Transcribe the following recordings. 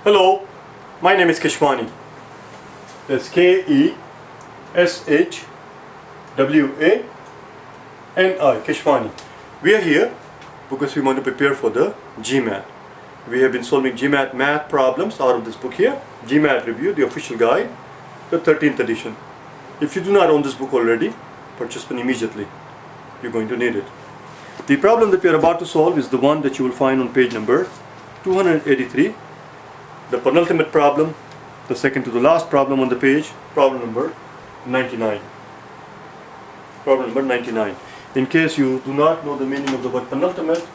Hello, my name is Keshwani. That's Keshwani, Keshwani. We are here because we want to prepare for the GMAT. We have been solving GMAT math problems out of this book here, GMAT Review, the official guide, the 13th edition. If you do not own this book already, purchase one immediately. You're going to need it. The problem that we are about to solve is the one that you will find on page number 283. The penultimate problem, the second to the last problem on the page, problem number 99. Problem number 99. In case you do not know the meaning of the word penultimate,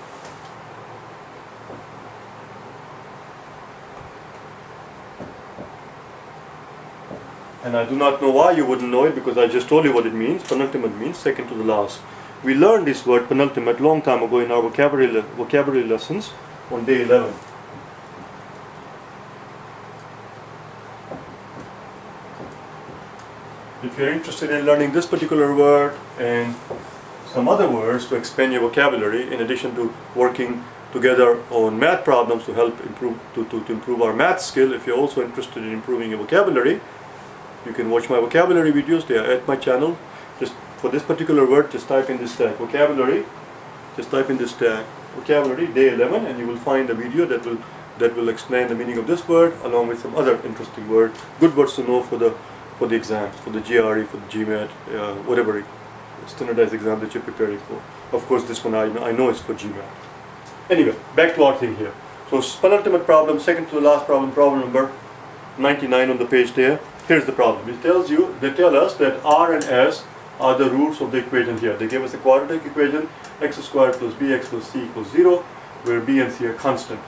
and I do not know why you wouldn't know it because I just told you what it means. Penultimate means second to the last. We learned this word penultimate long time ago in our vocabulary lessons on day 11. If you're interested in learning this particular word and some other words to expand your vocabulary, in addition to working together on math problems to help improve our math skill, if you're also interested in improving your vocabulary, you can watch my vocabulary videos. They are at my channel. Just for this particular word, just type in this tag vocabulary. Just type in this tag vocabulary day 11, and you will find a video that will explain the meaning of this word along with some other interesting words, good words to know for the exams, for the GRE, for the GMAT, whatever standardized exam that you're preparing for. Of course, this one I know is for GMAT. Anyway, back to our thing here. So, penultimate problem, second to the last problem, problem number 99 on the page there. Here's the problem. They tell us that R and S are the roots of the equation here. They give us a quadratic equation, x squared plus bx plus c equals 0, where b and c are constant.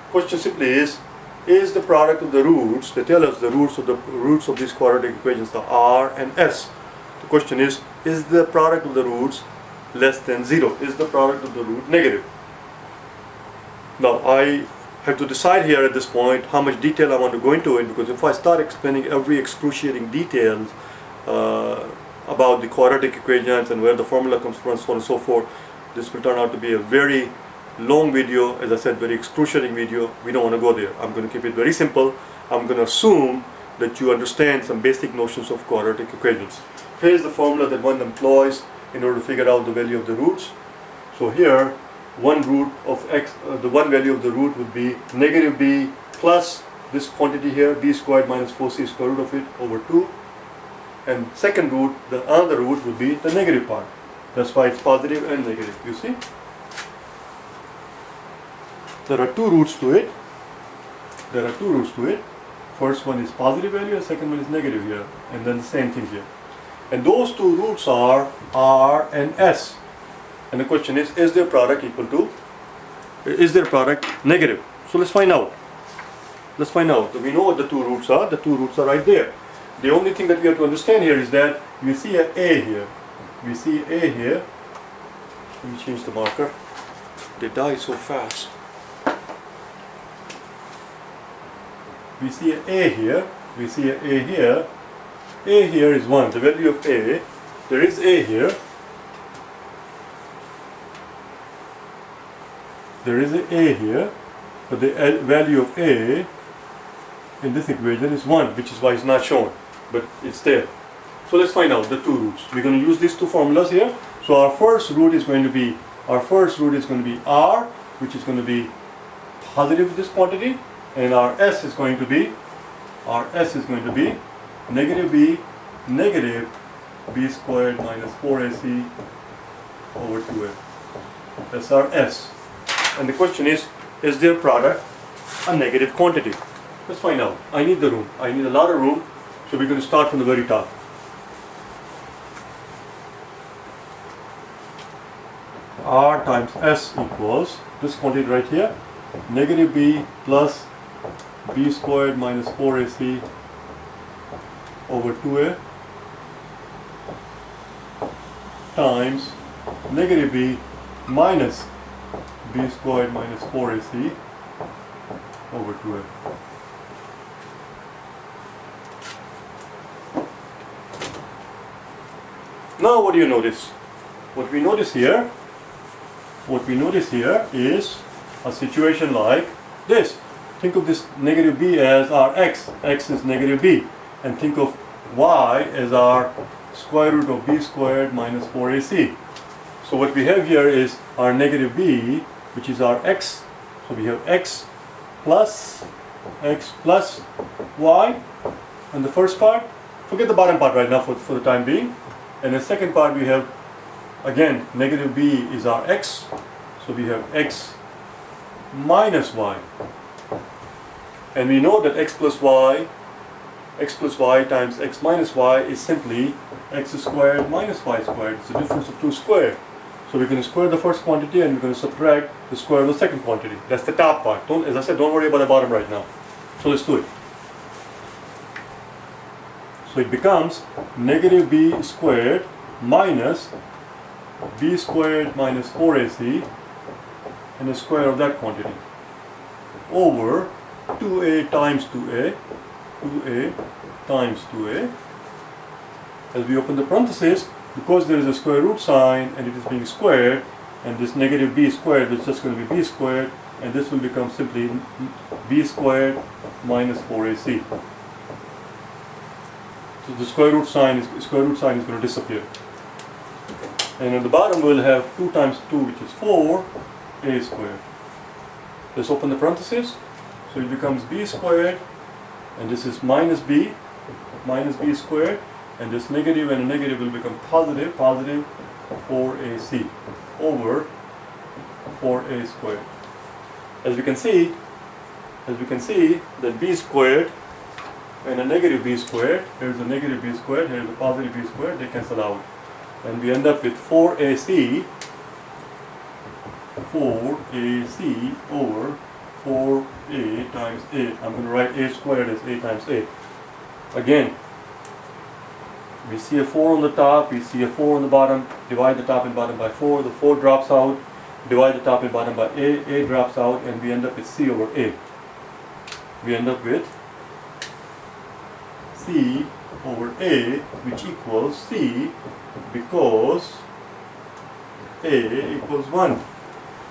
Question simply is the product of the roots, they tell us the roots of these quadratic equations are R and S. The question is the product of the roots less than 0? Is the product of the root negative? Now I have to decide here at this point how much detail I want to go into it, because if I start explaining every excruciating detail about the quadratic equations and where the formula comes from, so on and so forth, this will turn out to be a very long video, as I said, very excruciating video. We don't want to go there. I'm going to keep it very simple. I'm going to assume that you understand some basic notions of quadratic equations. Here's the formula that one employs in order to figure out the value of the roots. So here, one root of x, the one value of the root would be negative b plus this quantity here, b squared minus 4c square root of it over 2. And second root, the other root would be the negative part. That's why it's positive and negative, you see? There are two roots to it. First one is positive value, and second one is negative here. And then the same thing here. And those two roots are R and S. And the question is their product equal to, is their product negative? So let's find out. We know what the two roots are. The two roots are right there. The only thing that we have to understand here is that we see an A here. Let me change the marker. They die so fast. We see an A here. A here is 1. The value of A. There is A here. There is an A here. But the value of A in this equation is 1, which is why it's not shown. But it's there. So let's find out the two roots. We're going to use these two formulas here. So our first root is going to be R, which is going to be positive with this quantity. And our S is going to be negative b squared minus 4ac over 2a. That's our S. And the question is their product a negative quantity? Let's find out. I need the room. I need a lot of room. So we're going to start from the very top. R times S equals this quantity right here, negative b plus b squared minus 4ac over 2a times negative b minus b squared minus 4ac over 2a. Now what do you notice? What we notice here is a situation like this. think of this negative b as our x. X is negative b. And think of y as our square root of b squared minus 4ac. So what we have here is our negative b, which is our x. So we have x plus y in the first part. Forget the bottom part right now for the time being. And the second part we have, again, negative b is our x. So we have x minus y. And we know that x plus y times x minus y is simply x squared minus y squared. It's the difference of 2 squared. So we're going to square the first quantity and we're going to subtract the square of the second quantity. That's the top part. As I said, don't worry about the bottom right now. So let's do it. So it becomes negative b squared minus b squared minus 4ac and the square of that quantity over 2a times 2a times 2a. As we open the parentheses, because there is a square root sign and it is being squared, and this negative b squared is just going to be b squared, and this will become simply b squared minus 4ac. So the square root sign is going to disappear. And at the bottom we'll have 2 times 2, which is 4a squared. Let's open the parentheses. So it becomes b squared, and this is minus b squared, and this negative and a negative will become positive 4ac over 4a squared. As we can see that b squared and a negative b squared, here's a negative b squared, here's a positive b squared, they cancel out. And we end up with 4ac over 4a times a. I'm going to write a squared as a times a. Again, we see a 4 on the top, we see a 4 on the bottom, divide the top and bottom by 4, the 4 drops out, divide the top and bottom by a drops out, and we end up with c over a. We end up with c over a, which equals c, because a equals 1.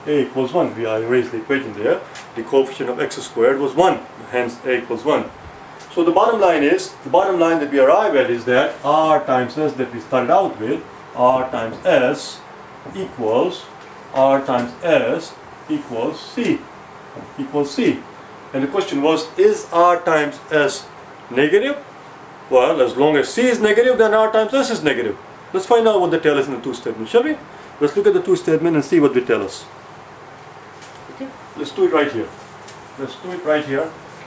A equals 1. I erased the equation there. The coefficient of x squared was 1, hence a equals 1. So the bottom line that we arrive at is that r times s that we started out with, r times s equals c. And the question was, is r times s negative? Well, as long as c is negative, then r times s is negative. Let's find out what they tell us in the two statements, shall we? Let's look at the two statement and see what they tell us. Okay, let's do it right here.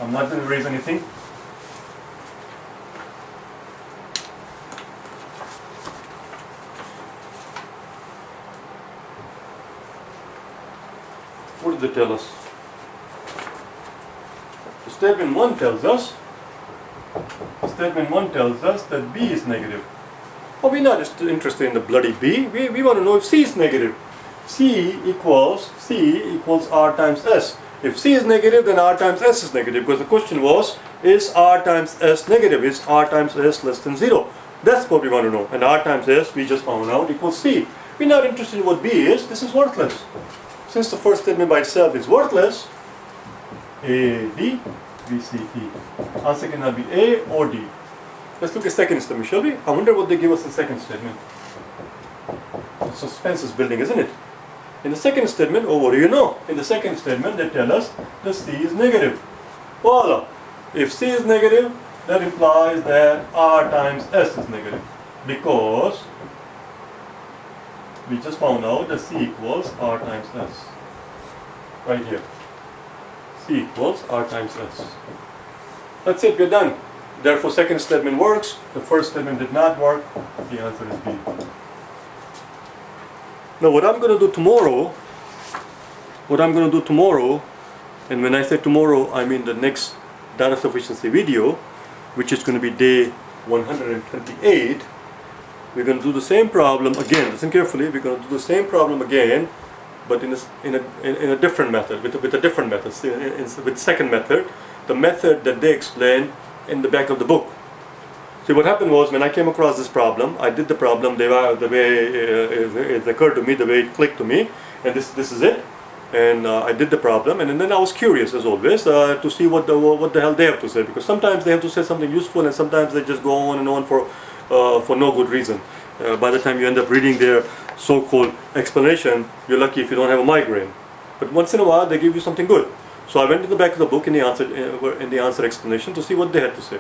I'm not going to erase anything. What did they tell us? Statement 1 tells us that b is negative. Well, we're not just interested in the bloody b. We want to know if c is negative. C equals r times s. If c is negative, then r times s is negative, because the question was, is r times s negative? Is r times s less than 0? That's what we want to know. And r times s, we just found out, equals c. We're not interested in what b is. This is worthless. Since the first statement by itself is worthless, a, d, b, c, e. Answer cannot be a or d. Let's look at second statement, shall we? I wonder what they give us in second statement. The suspense is building, isn't it? In the second statement, what do you know? In the second statement, they tell us that c is negative. Voila! If c is negative, that implies that r times s is negative, because we just found out that c equals r times s. Right here. C equals r times s. That's it, we're done. Therefore, second statement works. The first statement did not work. The answer is B. Now, what I'm going to do tomorrow, and when I say tomorrow, I mean the next data sufficiency video, which is going to be day 128. We're going to do the same problem again. Listen carefully. We're going to do the same problem again, but in a different method, with a different method, with second method, the method that they explain in the back of the book. See, what happened was, when I came across this problem, I did the problem the way it occurred to me, the way it clicked to me, and this is it. and I did the problem, and then I was curious as always to see what the hell they have to say, because sometimes they have to say something useful and sometimes they just go on and on for no good reason. By the time you end up reading their so-called explanation, you're lucky if you don't have a migraine. But once in a while they give you something good. So I went to the back of the book in the answer explanation to see what they had to say,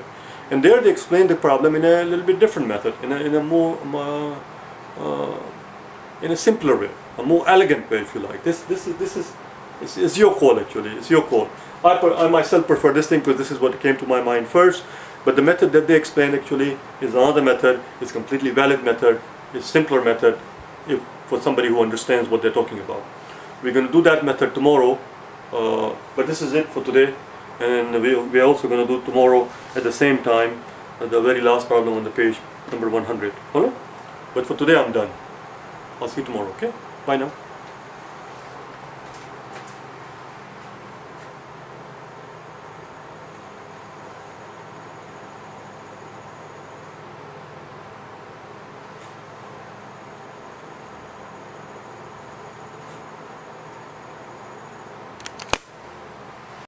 and there they explained the problem in a little bit different method, in a simpler way, a more elegant way, if you like. This is your call, actually. It's your call. I myself prefer this thing because this is what came to my mind first. But the method that they explained actually is another method. It's a completely valid method. It's a simpler method for somebody who understands what they're talking about. We're going to do that method tomorrow. But this is it for today. And we're also going to do tomorrow at the same time the very last problem on the page, number 100. Alright? But for today I'm done. I'll see you tomorrow, okay? Bye now.